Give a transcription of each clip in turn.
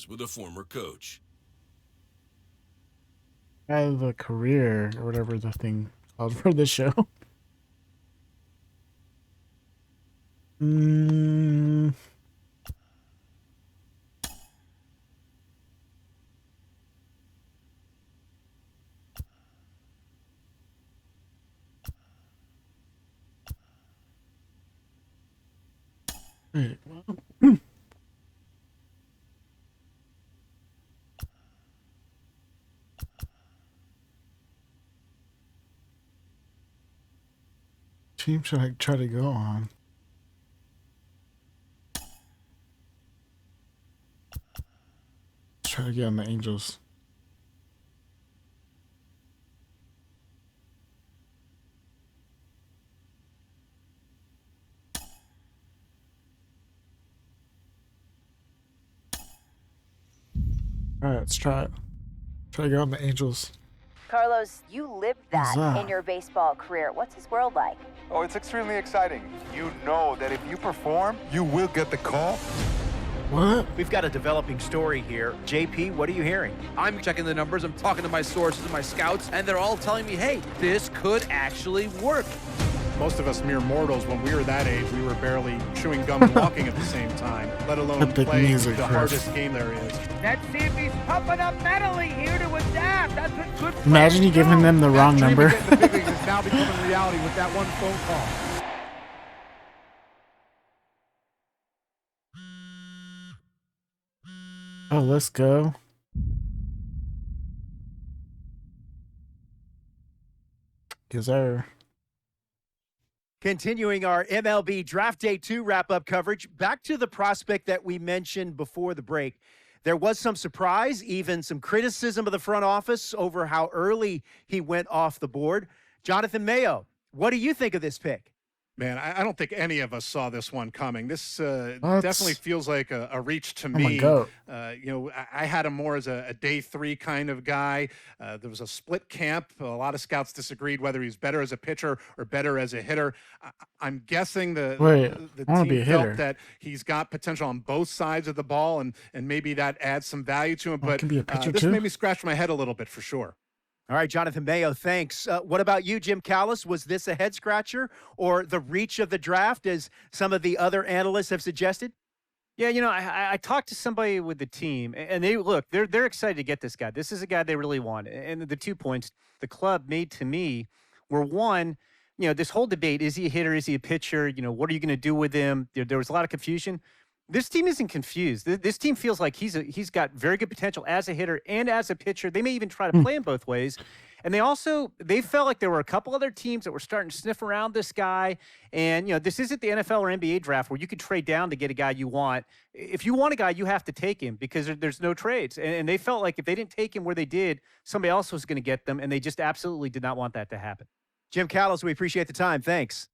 conversations with a former coach. I have a career or whatever the thing called for the show. Mm. Wait, well. Team should I try to go on? Let's try to get on the Angels. All right, let's try it. Try to get on the Angels. Carlos, you lived that in your baseball career. What's his world like? Oh, it's extremely exciting. You know that if you perform, you will get the call. What? We've got a developing story here. JP, what are you hearing? I'm checking the numbers, I'm talking to my sources and my scouts, and they're all telling me, hey, this could actually work. Most of us mere mortals, when we were that age, we were barely chewing gum and walking at the same time, let alone Epic playing music, the Chris. hardest game there is. Let's see if he's pumping up mentally here to adapt. That's what good. Imagine you giving them the wrong number. The big leagues is now becoming reality with that one phone call. Oh, let's go. Yes, sir. Continuing our MLB Draft Day 2 wrap-up coverage, back to the prospect that we mentioned before the break. There was some surprise, even some criticism of the front office over how early he went off the board. Jonathan Mayo, what do you think of this pick? Man, I don't think any of us saw this one coming. This definitely feels like a reach to me. I had him more as a day 3 kind of guy. There was a split camp. A lot of scouts disagreed whether he's better as a pitcher or better as a hitter. I'm guessing the team felt that he's got potential on both sides of the ball, and maybe that adds some value to him. But this made me scratch my head a little bit for sure. All right, Jonathan Mayo, thanks. What about you, Jim Callis? Was this a head scratcher or the reach of the draft, as some of the other analysts have suggested? Yeah, I talked to somebody with the team, and they're excited to get this guy. This is a guy they really want. And the 2 points the club made to me were, one, this whole debate: is he a hitter? Is he a pitcher? What are you going to do with him? There was a lot of confusion. This team isn't confused. This team feels like he's got very good potential as a hitter and as a pitcher. They may even try to play him both ways. And they felt like there were a couple other teams that were starting to sniff around this guy. And, this isn't the NFL or NBA draft where you can trade down to get a guy you want. If you want a guy, you have to take him because there's no trades. And they felt like if they didn't take him where they did, somebody else was going to get them. And they just absolutely did not want that to happen. Jim Callis, we appreciate the time. Thanks.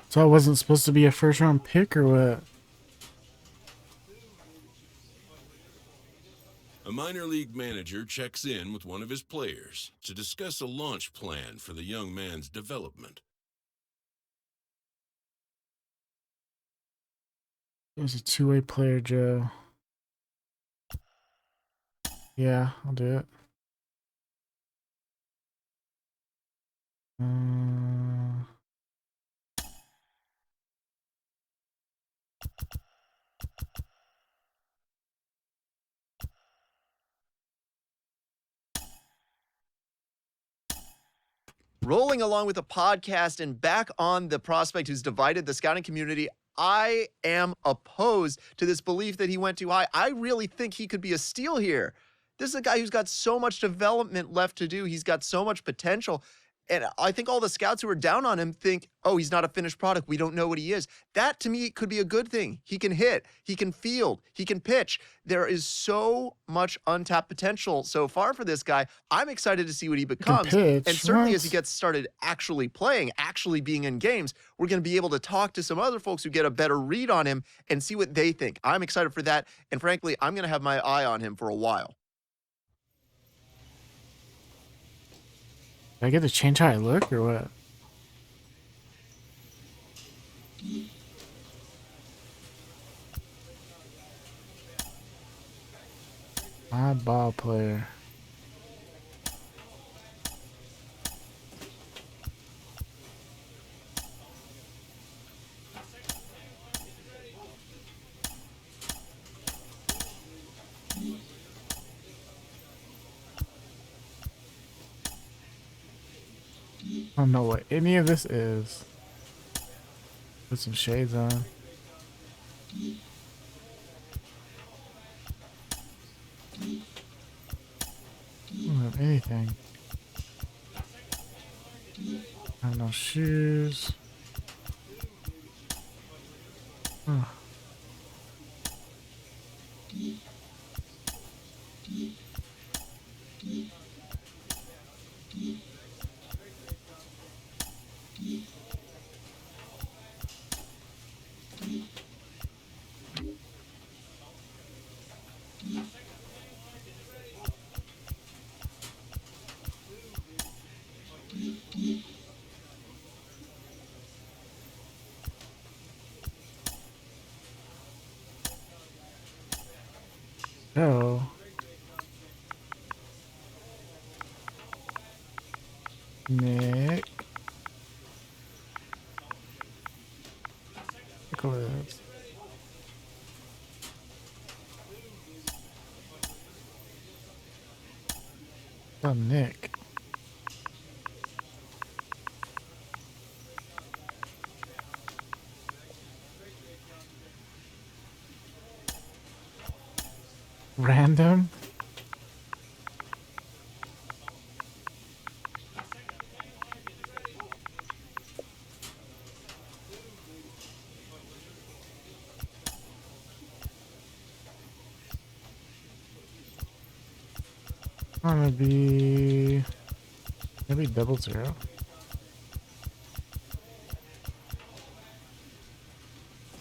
So I wasn't supposed to be a first-round pick or what? A minor league manager checks in with one of his players to discuss a launch plan for the young man's development. There's a two-way player, Joe. Yeah, I'll do it. Rolling along with the podcast and back on the prospect who's divided the scouting community, I am opposed to this belief that he went too high. I really think he could be a steal here. This is a guy who's got so much development left to do. He's got so much potential. And I think all the scouts who are down on him think, oh, he's not a finished product. We don't know what he is. That, to me, could be a good thing. He can hit. He can field. He can pitch. There is so much untapped potential so far for this guy. I'm excited to see what he becomes. And certainly as he gets started actually playing, actually being in games, we're going to be able to talk to some other folks who get a better read on him and see what they think. I'm excited for that. And frankly, I'm going to have my eye on him for a while. Do I get to change how I look or what? My ball player. I don't know what any of this is. Put some shades on. I don't have anything. I have no shoes. Huh. Oh. Nick. Look over this. Oh, Nick. Random? Maybe double zero.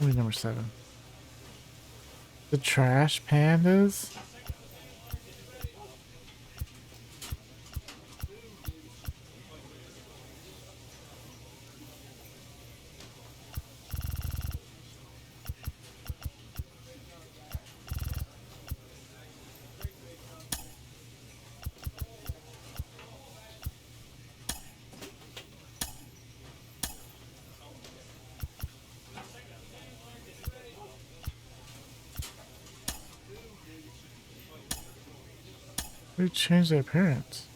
Maybe number 7. The trash pandas? They changed their appearance.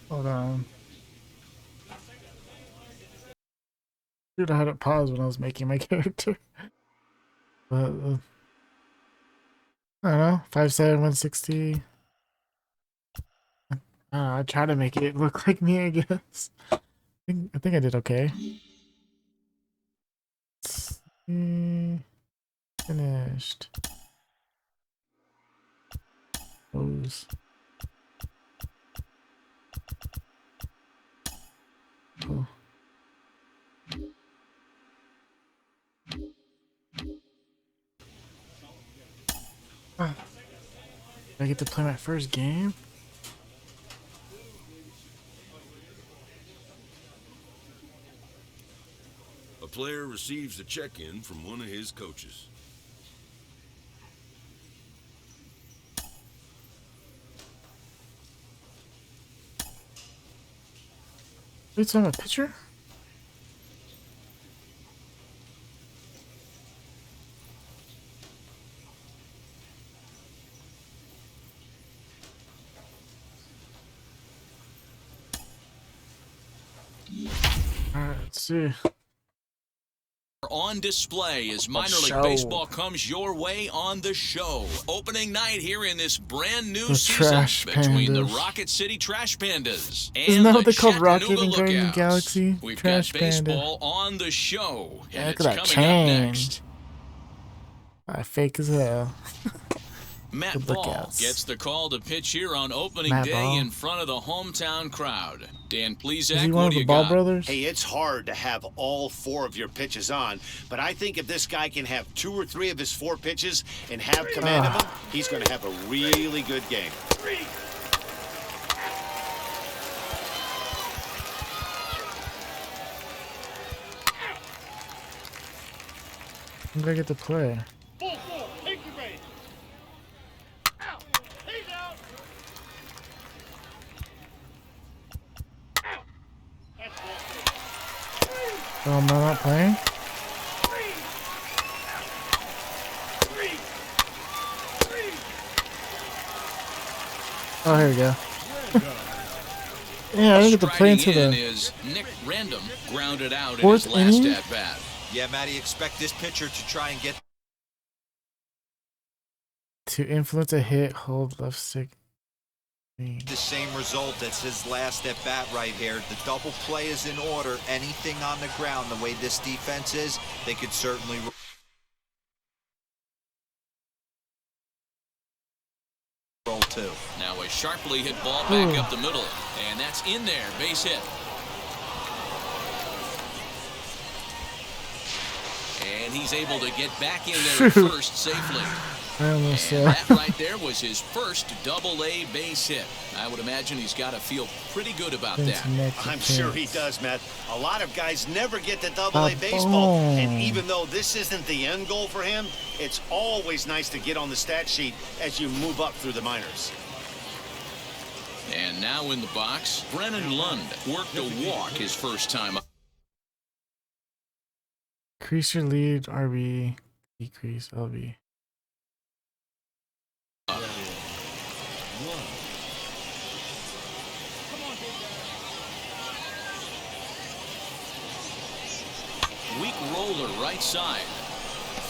Hold on. Dude, I had it paused when I was making my character. But, I don't know, 5'7", 160. I try to make it look like me, I guess. I think I did okay. Finished. Pose. Cool. I get to play my first game? A player receives a check-in from one of his coaches. It's on a picture? Alright, let's see. On display as minor league baseball comes your way on the show. Opening night here in this brand new season between the Rocket City Trash Pandas and Isn't that what the they called Rocket Chattanooga and Guardian Lookouts. Galaxy? We've Trash got Panda. baseball on the show, and Look it's at that coming up chain. next. Fake as hell. Matt Ball gets the call to pitch here on opening Matt day Ball. in front of the hometown crowd. Dan Is he Plezak, one what of do the you Ball got? brothers? Hey, it's hard to have all 4 of your pitches on, but I think if this guy can have 2 or 3 of his 4 pitches and have command of them, he's going to have a really good game. I'm gonna get to play. Oh, am I not playing? Oh, here we go. Yeah, I didn't get to play into the is Nick Random grounded out in fourth his last inning. at bat. Yeah, Matty, expect this pitcher to try and get To influence a hit, hold left stick. the same result as his last at bat right here. The double play is in order. Anything on the ground, the way this defense is, they could certainly roll too. Now a sharply hit ball back up the middle, and that's in there, base hit. And he's able to get back in there at first safely. And that right there was his first double-A base hit. I would imagine he's got to feel pretty good about that. I'm sure he does, Matt. A lot of guys never get to double-A baseball, and even though this isn't the end goal for him, it's always nice to get on the stat sheet as you move up through the minors. And now in the box, Brennan Lund worked a walk his first time up. Increase your lead, RB. Decrease, LB. Weak roller right side.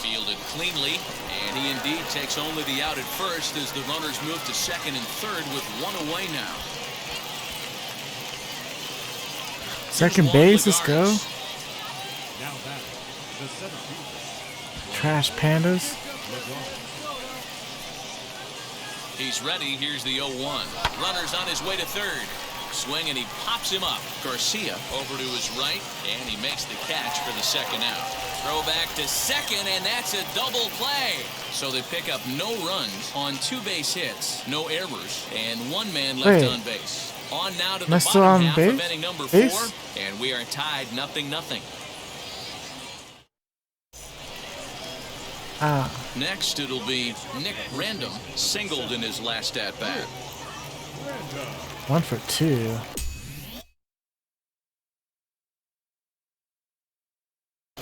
Fielded cleanly, and he indeed takes only the out at first as the runners move to second and third with one away now. Second base, let's go. Trash Pandas. He's ready. Here's the 0-1. Runner's on his way to third. Swing, and he pops him up. Garcia over to his right, and he makes the catch for the second out. Throw back to second, and that's a double play. So they pick up no runs on 2 base hits, no errors, and 1 man left on base. On now to the bottom half of inning number 4, and we are tied 0-0. Next, it'll be Nick Random, singled in his last at-bat. 1 for 2.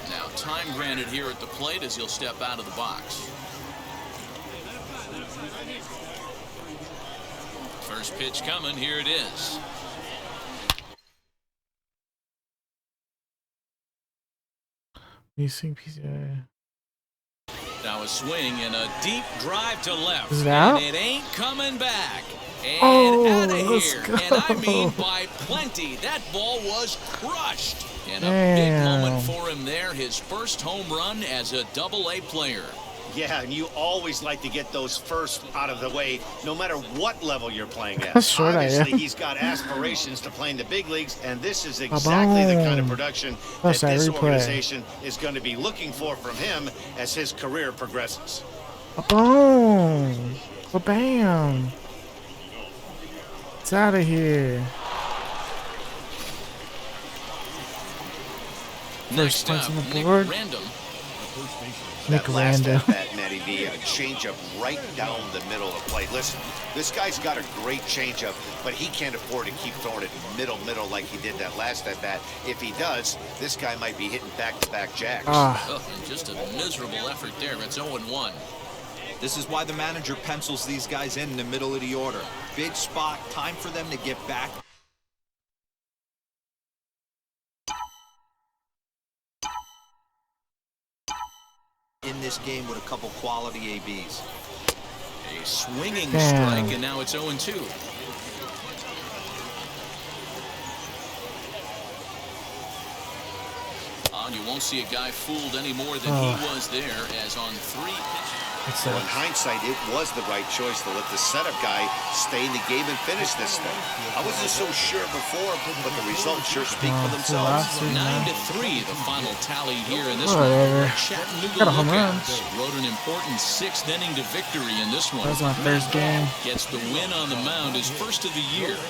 Now, time granted here at the plate as he'll step out of the box. First pitch coming, here it is. Missing PCI. Now a swing and a deep drive to left. Is it out? And it ain't coming back. And out of here. Go. And I mean by plenty. That ball was crushed. And a big moment for him there. His first home run as a double-A player. Yeah, and you always like to get those first out of the way, no matter what level you're playing at. Obviously, he's got aspirations to play in the big leagues, and this is exactly the kind of production that this organization is going to be looking for from him as his career progresses. Boom! Bam! It's out of here. Next up, Nick Random. Nick Random. That Matty V, a changeup right down the middle of the plate. Listen, this guy's got a great changeup, but he can't afford to keep throwing it middle like he did that last at bat. If he does, this guy might be hitting back-to-back jacks. And just a miserable effort there. It's 0-1. This is why the manager pencils these guys in the middle of the order. Big spot, time for them to get back. In this game with a couple quality ABs. A swinging strike, and now it's 0-2. You won't see a guy fooled any more than he was there, as on 3 pitches. Well, in hindsight, it was the right choice to let the setup guy stay in the game and finish this thing. I wasn't so sure before, but the results sure speak for themselves. 9-3, the final tally here in this one. Chattanooga Lookouts wrote an important 6th inning to victory in this one. That was my first game. Gets the win on the mound, his first of the year.